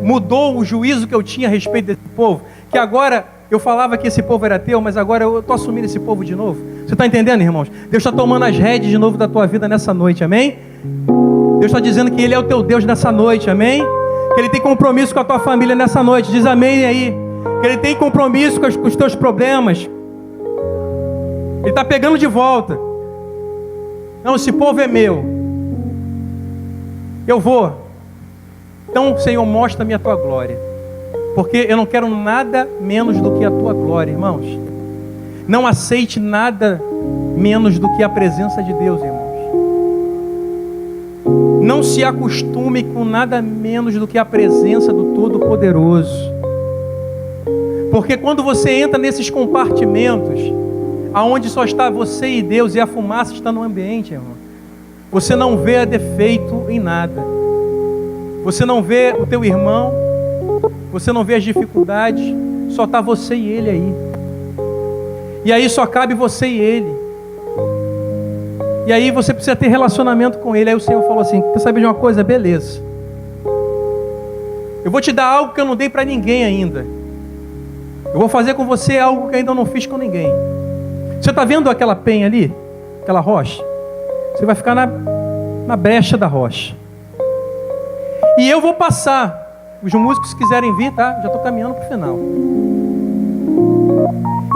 mudou o juízo que eu tinha a respeito desse povo, que agora eu falava que esse povo era teu, mas agora eu estou assumindo esse povo de novo. Você está entendendo, irmãos? Deus está tomando as rédeas de novo da tua vida nessa noite, amém? Deus está dizendo que Ele é o teu Deus nessa noite, amém? Que Ele tem compromisso com a tua família nessa noite, diz amém aí. Que Ele tem compromisso com os teus problemas. Ele está pegando de volta. Não, esse povo é meu. Eu vou. Então, Senhor, mostra-me a tua glória. Porque eu não quero nada menos do que a tua glória, irmãos. Não aceite nada menos do que a presença de Deus, irmãos. Não se acostume com nada menos do que a presença do Todo-Poderoso. Porque quando você entra nesses compartimentos, aonde só está você e Deus, e a fumaça está no ambiente, irmão, você não vê defeito em nada. Você não vê o teu irmão, você não vê as dificuldades, só está você e ele aí. E aí só cabe você e ele. E aí você precisa ter relacionamento com ele. Aí o Senhor falou assim, quer saber de uma coisa? Beleza. Eu vou te dar algo que eu não dei para ninguém ainda. Eu vou fazer com você algo que ainda não fiz com ninguém. Você está vendo aquela penha ali? Aquela rocha? Você vai ficar na brecha da rocha. E eu vou passar. Os músicos se quiserem vir, tá? Já estou caminhando para o final.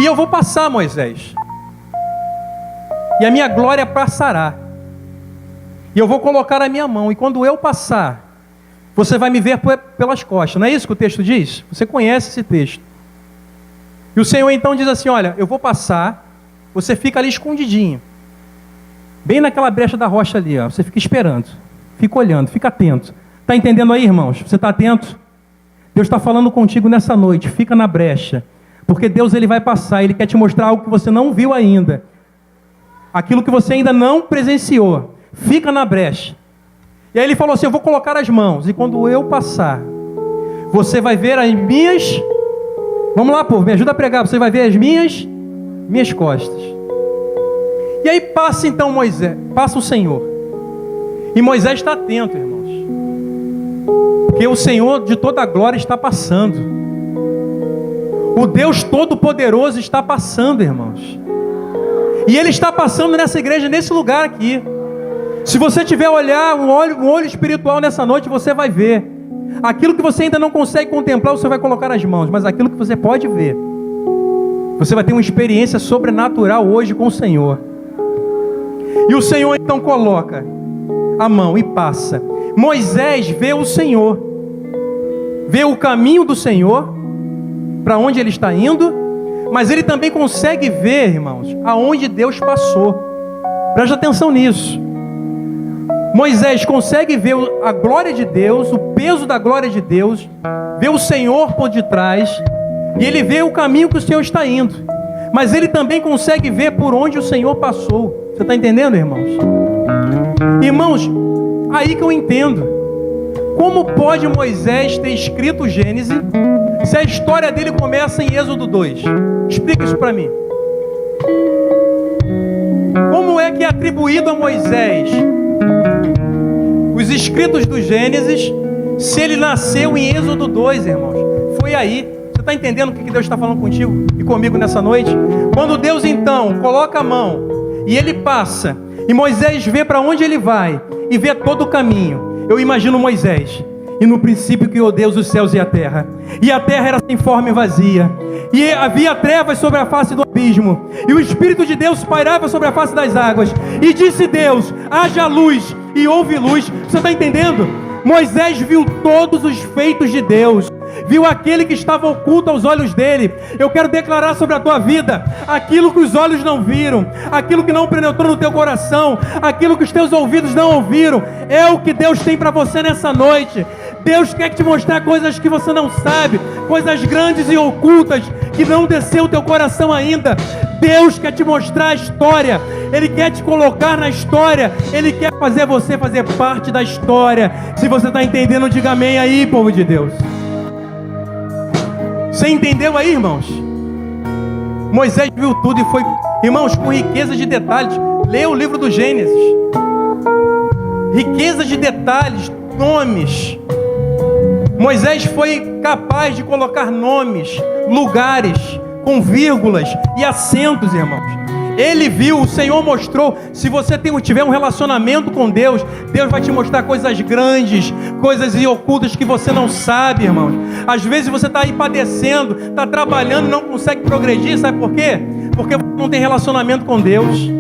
E eu vou passar, Moisés. E a minha glória passará. E eu vou colocar a minha mão. E quando eu passar, você vai me ver pelas costas. Não é isso que o texto diz? Você conhece esse texto. E o Senhor então diz assim, olha, eu vou passar. Você fica ali escondidinho. Bem naquela brecha da rocha ali, ó. Você fica esperando. Fica olhando, fica atento. Está entendendo aí, irmãos? Você está atento? Deus está falando contigo nessa noite. Fica na brecha. Porque Deus ele vai passar. Ele quer te mostrar algo que você não viu ainda. Aquilo que você ainda não presenciou. Fica na brecha. E aí ele falou assim, eu vou colocar as mãos. E quando eu passar, você vai ver as minhas... Vamos lá, povo, me ajuda a pregar. Você vai ver as minhas costas. E aí passa então Moisés. Passa o Senhor. E Moisés está atento, irmãos. Porque o Senhor de toda a glória está passando. O Deus Todo-Poderoso está passando, irmãos. E Ele está passando nessa igreja, nesse lugar aqui. Se você tiver um olho espiritual nessa noite, você vai ver. Aquilo que você ainda não consegue contemplar, você vai colocar nas mãos. Mas aquilo que você pode ver, você vai ter uma experiência sobrenatural hoje com o Senhor. E o Senhor então coloca a mão e passa. Moisés vê o Senhor. Vê o caminho do Senhor, para onde ele está indo. Mas ele também consegue ver, irmãos, aonde Deus passou. Preste atenção nisso. Moisés consegue ver a glória de Deus, o peso da glória de Deus, vê o Senhor por detrás, e ele vê o caminho que o Senhor está indo. Mas ele também consegue ver por onde o Senhor passou. Você está entendendo, irmãos? Irmãos, aí que eu entendo. Como pode Moisés ter escrito Gênesis se a história dele começa em Êxodo 2? Explica isso para mim. Como é que é atribuído a Moisés os escritos do Gênesis se ele nasceu em Êxodo 2, irmãos? Foi aí. Você está entendendo o que Deus está falando contigo e comigo nessa noite? Quando Deus então coloca a mão e ele passa, e Moisés vê para onde ele vai e vê todo o caminho. Eu imagino Moisés, e no princípio criou Deus os céus e a terra era sem forma e vazia, e havia trevas sobre a face do abismo, e o Espírito de Deus pairava sobre a face das águas, e disse Deus, haja luz, e houve luz. Você está entendendo? Moisés viu todos os feitos de Deus, viu aquele que estava oculto aos olhos dele. Eu quero declarar sobre a tua vida aquilo que os olhos não viram, aquilo que não penetrou no teu coração, aquilo que os teus ouvidos não ouviram, é o que Deus tem para você nessa noite. Deus quer te mostrar coisas que você não sabe, coisas grandes e ocultas que não desceu o teu coração ainda. Deus quer te mostrar a história, Ele quer te colocar na história, Ele quer fazer você fazer parte da história. Se você está entendendo, diga amém aí, povo de Deus. Você entendeu aí, irmãos? Moisés viu tudo e foi, irmãos, com riqueza de detalhes. Leia o livro do Gênesis. Riqueza de detalhes, nomes. Moisés foi capaz de colocar nomes, lugares, com vírgulas e acentos, irmãos. Ele viu, o Senhor mostrou. Se você tiver um relacionamento com Deus, Deus vai te mostrar coisas grandes, coisas ocultas que você não sabe, irmãos. Às vezes você está aí padecendo, está trabalhando, não consegue progredir, sabe por quê? Porque você não tem relacionamento com Deus.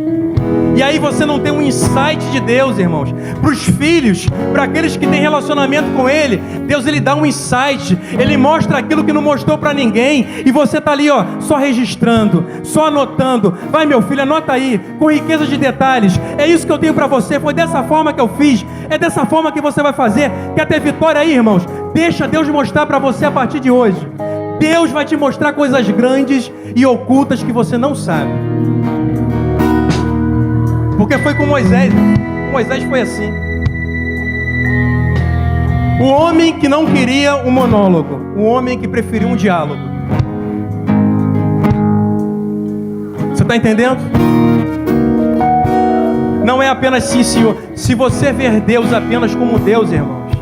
E aí você não tem um insight de Deus, irmãos. Para os filhos, para aqueles que têm relacionamento com Ele, Deus, Ele dá um insight. Ele mostra aquilo que não mostrou para ninguém. E você está ali, ó, só registrando, só anotando. Vai, meu filho, anota aí, com riqueza de detalhes. É isso que eu tenho para você, foi dessa forma que eu fiz. É dessa forma que você vai fazer. Quer ter vitória aí, irmãos? Deixa Deus mostrar para você a partir de hoje. Deus vai te mostrar coisas grandes e ocultas que você não sabe. Porque foi com Moisés. Moisés foi assim. O homem que não queria um monólogo, o homem que preferiu um diálogo. Você está entendendo? Não é apenas sim, Senhor. Se você ver Deus apenas como Deus, irmãos,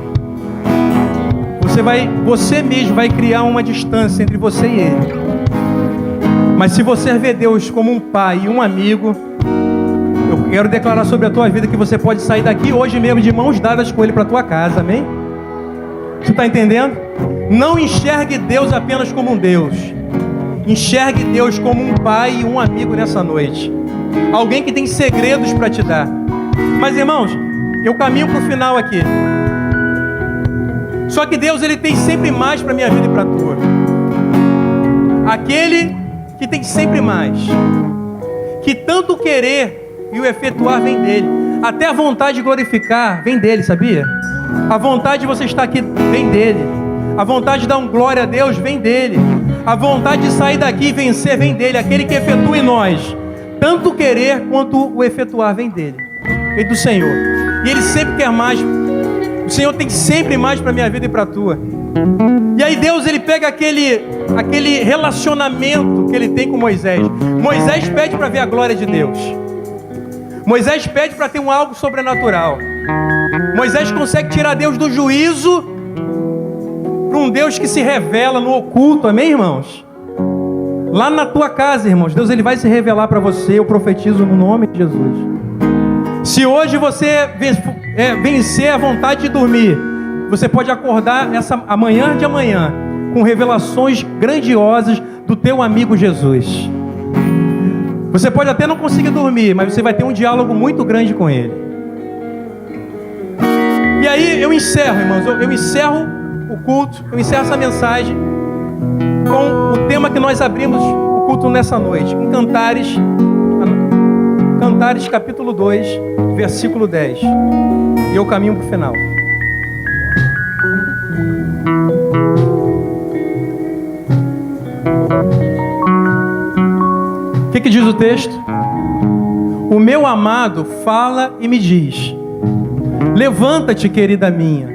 você mesmo vai criar uma distância entre você e Ele. Mas se você ver Deus como um pai e um amigo, eu quero declarar sobre a tua vida que você pode sair daqui hoje mesmo de mãos dadas com Ele para a tua casa, amém? Você está entendendo? Não enxergue Deus apenas como um Deus. Enxergue Deus como um pai e um amigo nessa noite. Alguém que tem segredos para te dar. Mas, irmãos, eu caminho para o final aqui. Só que Deus, Ele tem sempre mais para a minha vida e para a tua. Aquele que tem sempre mais. Que tanto querer e o efetuar vem dele. Até a vontade de glorificar vem dele, sabia? A vontade de você estar aqui vem dele. A vontade de dar um glória a Deus vem dele. A vontade de sair daqui e vencer vem dele. Aquele que efetua em nós. Tanto querer quanto o efetuar vem dele. Vem do Senhor. E Ele sempre quer mais. O Senhor tem sempre mais para a minha vida e para a tua. E aí Deus, Ele pega aquele relacionamento que Ele tem com Moisés. Moisés pede para ver a glória de Deus. Moisés pede para ter algo sobrenatural. Moisés consegue tirar Deus do juízo para um Deus que se revela no oculto, amém, irmãos? Lá na tua casa, irmãos, Deus, Ele vai se revelar para você. Eu profetizo no nome de Jesus. Se hoje você vencer a vontade de dormir, você pode acordar amanhã de amanhã com revelações grandiosas do teu amigo Jesus. Você pode até não conseguir dormir, mas você vai ter um diálogo muito grande com Ele. E aí eu encerro, irmãos, eu encerro o culto, eu encerro essa mensagem com o tema que nós abrimos o culto nessa noite, em Cantares capítulo 2, versículo 10. E eu caminho para o final. O que diz o texto? O meu amado fala e me diz: levanta-te, querida minha,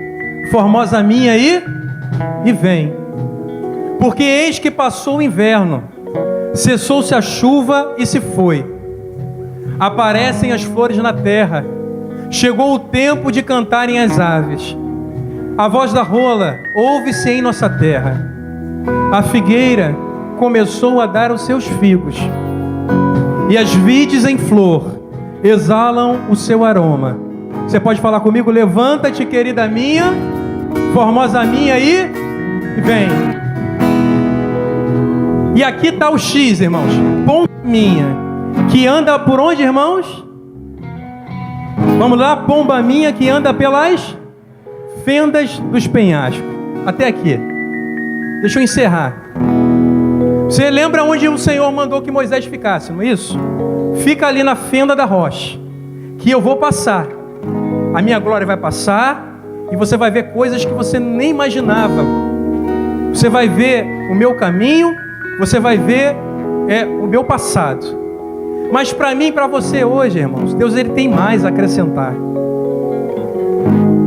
formosa minha, e vem. Porque eis que passou o inverno, cessou-se a chuva e se foi. Aparecem as flores na terra, chegou o tempo de cantarem as aves. A voz da rola ouve-se em nossa terra. A figueira começou a dar os seus figos, e as vides em flor exalam o seu aroma. Você pode falar comigo? Levanta-te, querida minha, formosa minha, e vem. E aqui está o X, irmãos. Pomba minha, que anda por onde, irmãos? Vamos lá, pomba minha que anda pelas fendas dos penhascos. Até aqui. Deixa eu encerrar. Você lembra onde o Senhor mandou que Moisés ficasse, não é isso? Fica ali na fenda da rocha, que eu vou passar. A minha glória vai passar e você vai ver coisas que você nem imaginava. Você vai ver o meu caminho, você vai ver o meu passado. Mas para mim e para você hoje, irmãos, Deus ele tem mais a acrescentar.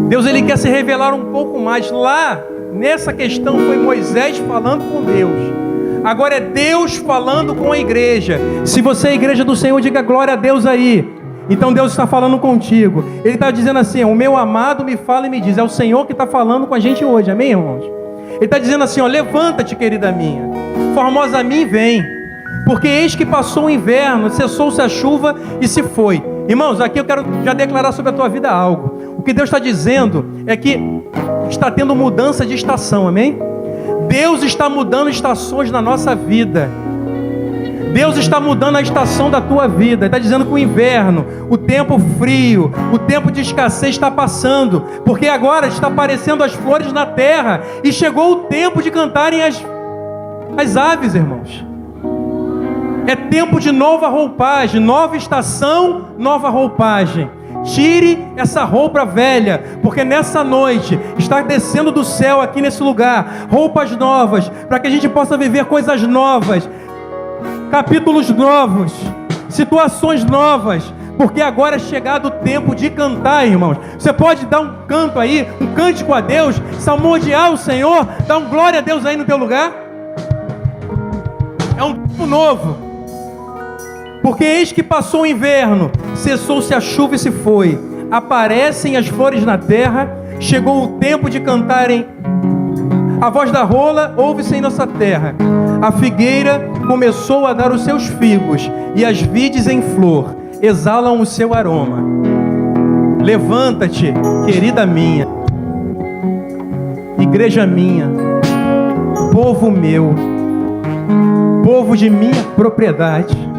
Deus ele quer se revelar um pouco mais. Lá, nessa questão, foi Moisés falando com Deus. Agora é Deus falando com a igreja. Se você é a igreja do Senhor, diga glória a Deus aí. Então Deus está falando contigo. Ele está dizendo assim: o meu amado me fala e me diz. É o Senhor que está falando com a gente hoje, amém, irmãos? Ele está dizendo assim, ó: levanta-te, querida minha, formosa mim vem, porque eis que passou o inverno, cessou-se a chuva e se foi. Irmãos, aqui eu quero já declarar sobre a tua vida algo. O que Deus está dizendo é que está tendo mudança de estação, amém? Deus está mudando estações na nossa vida. Deus está mudando a estação da tua vida. Ele está dizendo que o inverno, o tempo frio, o tempo de escassez está passando, porque agora está aparecendo as flores na terra e chegou o tempo de cantarem as aves, irmãos. É tempo de nova roupagem, nova estação, nova roupagem. Tire essa roupa velha, porque nessa noite está descendo do céu aqui nesse lugar roupas novas, para que a gente possa viver coisas novas, capítulos novos, situações novas, porque agora é chegado o tempo de cantar, irmãos. Você pode dar um canto aí, um cântico a Deus, salmodiar o Senhor, dar um glória a Deus aí no teu lugar. É um tempo novo. Porque eis que passou o inverno, cessou-se a chuva e se foi. Aparecem as flores na terra, chegou o tempo de cantarem. A voz da rola ouve-se em nossa terra. A figueira começou a dar os seus figos, e as vides em flor exalam o seu aroma. Levanta-te, querida minha, igreja minha, povo meu, povo de minha propriedade,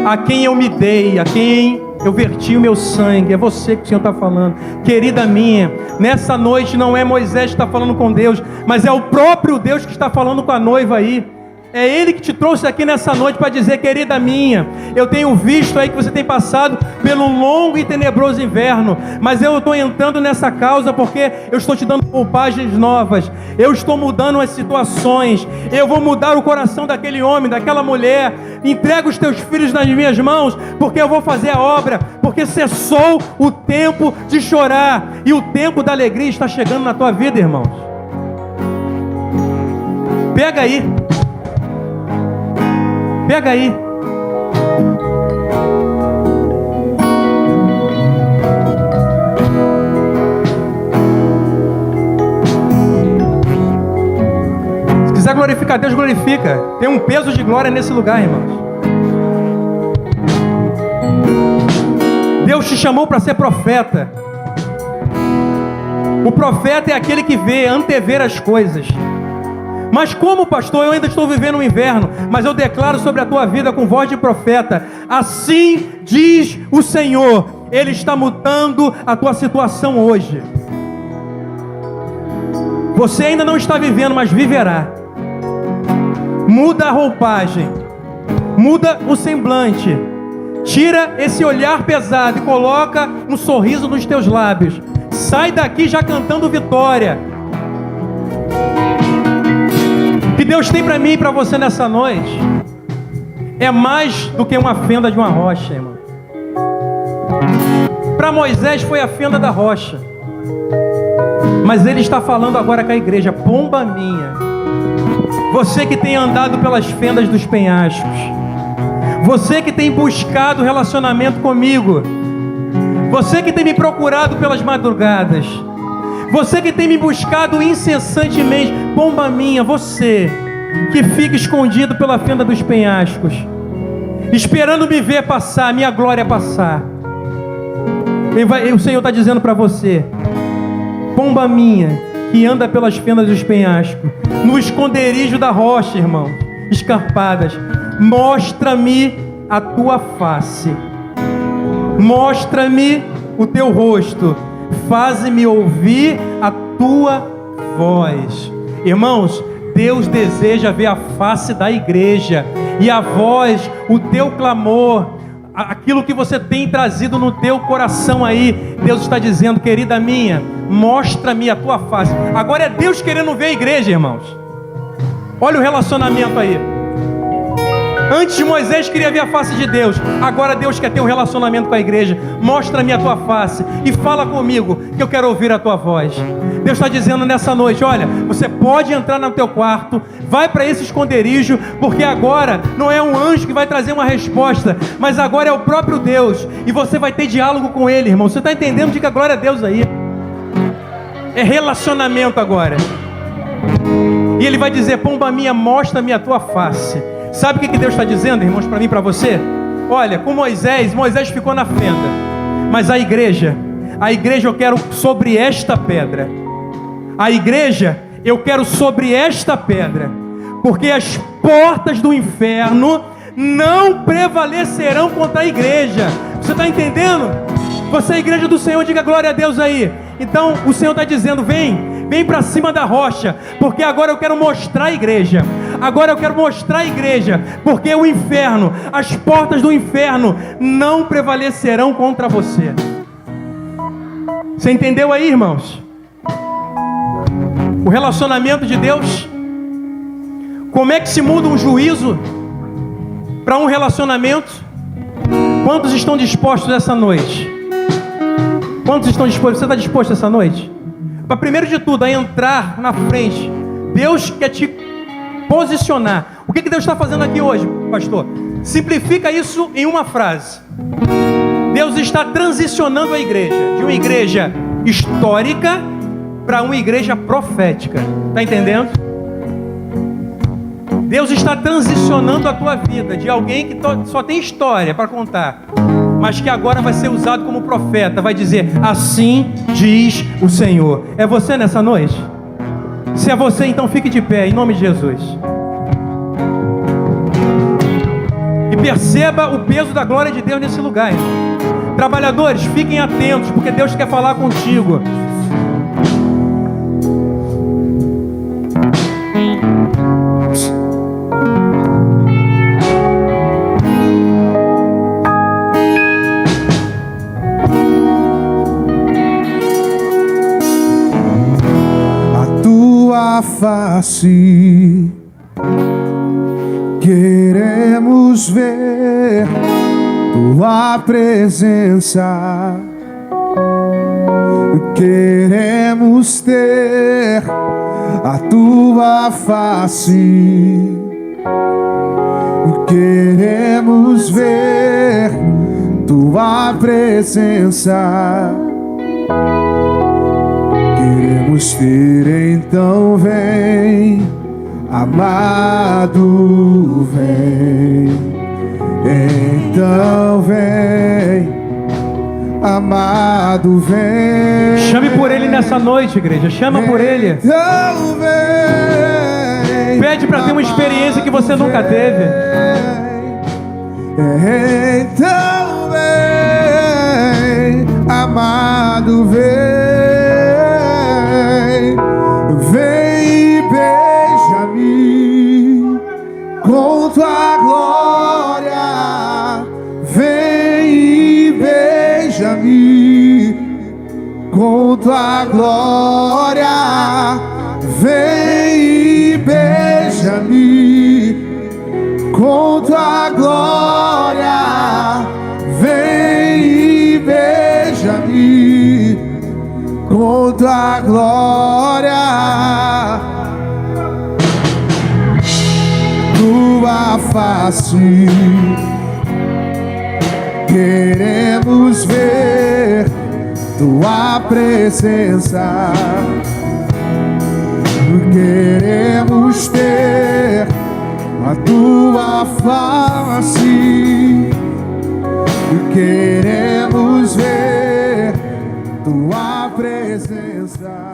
a quem eu me dei, a quem eu verti o meu sangue. É você que o Senhor está falando, querida minha. Nessa noite não é Moisés que está falando com Deus, mas é o próprio Deus que está falando com a noiva aí. É Ele que te trouxe aqui nessa noite para dizer: querida minha, eu tenho visto aí que você tem passado pelo longo e tenebroso inverno, mas eu estou entrando nessa causa porque eu estou te dando roupagens novas, eu estou mudando as situações, eu vou mudar o coração daquele homem, daquela mulher. Entrega os teus filhos nas minhas mãos, porque eu vou fazer a obra, porque cessou o tempo de chorar e o tempo da alegria está chegando na tua vida, irmãos. Pega aí. Pega aí. Se quiser glorificar Deus, glorifica. Tem um peso de glória nesse lugar, irmãos. Deus te chamou para ser profeta. O profeta é aquele que vê, antever as coisas. Mas como, pastor, eu ainda estou vivendo um inverno, mas eu declaro sobre a tua vida com voz de profeta: assim diz o Senhor, Ele está mudando a tua situação hoje. Você ainda não está vivendo, mas viverá. Muda a roupagem, muda o semblante, tira esse olhar pesado e coloca um sorriso nos teus lábios. Sai daqui já cantando vitória. O que Deus tem para mim e para você nessa noite é mais do que uma fenda de uma rocha, irmão. Para Moisés foi a fenda da rocha, mas Ele está falando agora com a igreja: pomba minha, você que tem andado pelas fendas dos penhascos, você que tem buscado relacionamento comigo, você que tem me procurado pelas madrugadas, você que tem me buscado incessantemente, pomba minha, você que fica escondido pela fenda dos penhascos, esperando me ver passar, minha glória passar. O Senhor está dizendo para você: pomba minha, que anda pelas fendas dos penhascos, no esconderijo da rocha, irmão, escarpadas, mostra-me a tua face, mostra-me o teu rosto, faze-me ouvir a tua voz. Irmãos, Deus deseja ver a face da igreja, e a voz, o teu clamor, aquilo que você tem trazido no teu coração aí, Deus está dizendo: querida minha, mostra-me a tua face. Agora é Deus querendo ver a igreja, irmãos. Olha o relacionamento aí. Antes Moisés queria ver a face de Deus, agora Deus quer ter um relacionamento com a igreja. Mostra-me a tua face e fala comigo, que eu quero ouvir a tua voz. Deus está dizendo nessa noite: olha, você pode entrar no teu quarto, vai para esse esconderijo, porque agora não é um anjo que vai trazer uma resposta, mas agora é o próprio Deus, e você vai ter diálogo com Ele, irmão. Você está entendendo? Diga glória a Deus aí. É relacionamento agora. E Ele vai dizer: pomba minha, mostra-me a tua face. Sabe o que Deus está dizendo, irmãos, para mim e para você? Olha, com Moisés ficou na fenda, mas a igreja eu quero sobre esta pedra. A igreja eu quero sobre esta pedra, porque as portas do inferno não prevalecerão contra a igreja. Você está entendendo? Você é a igreja do Senhor, diga glória a Deus aí. Então o Senhor está dizendo: vem para cima da rocha, porque agora eu quero mostrar a igreja. Agora eu quero mostrar a igreja, porque o inferno, as portas do inferno não prevalecerão contra você. Você entendeu aí, irmãos? O relacionamento de Deus. Como é que se muda um juízo para um relacionamento? Quantos estão dispostos essa noite? Quantos estão dispostos? Você está disposto essa noite? Para primeiro de tudo, a entrar na frente. Deus quer te posicionar. O que Deus está fazendo aqui hoje, pastor? Simplifica isso em uma frase. Deus está transicionando a igreja de uma igreja histórica para uma igreja profética. Está entendendo? Deus está transicionando a tua vida de alguém que só tem história para contar, mas que agora vai ser usado como profeta. Vai dizer: assim diz o Senhor. É você nessa noite? Se é você, então fique de pé, em nome de Jesus. E perceba o peso da glória de Deus nesse lugar, irmão. Trabalhadores, fiquem atentos, porque Deus quer falar contigo. Face, queremos ver tua presença, queremos ter a tua face, queremos ver tua presença. Queremos ter, então vem, amado, vem. Então vem, amado, vem. Chame por Ele nessa noite, igreja. Chama por Ele. Então vem. Pede para ter uma experiência que você nunca teve. Então vem, amado, vem. Vem e beija-me com tua glória. Vem e beija-me com tua glória. Vem e beija-me com tua glória. Vem e beija-me com tua glória. Tua face, queremos ver tua presença, queremos ter a tua face, queremos ver tua presença.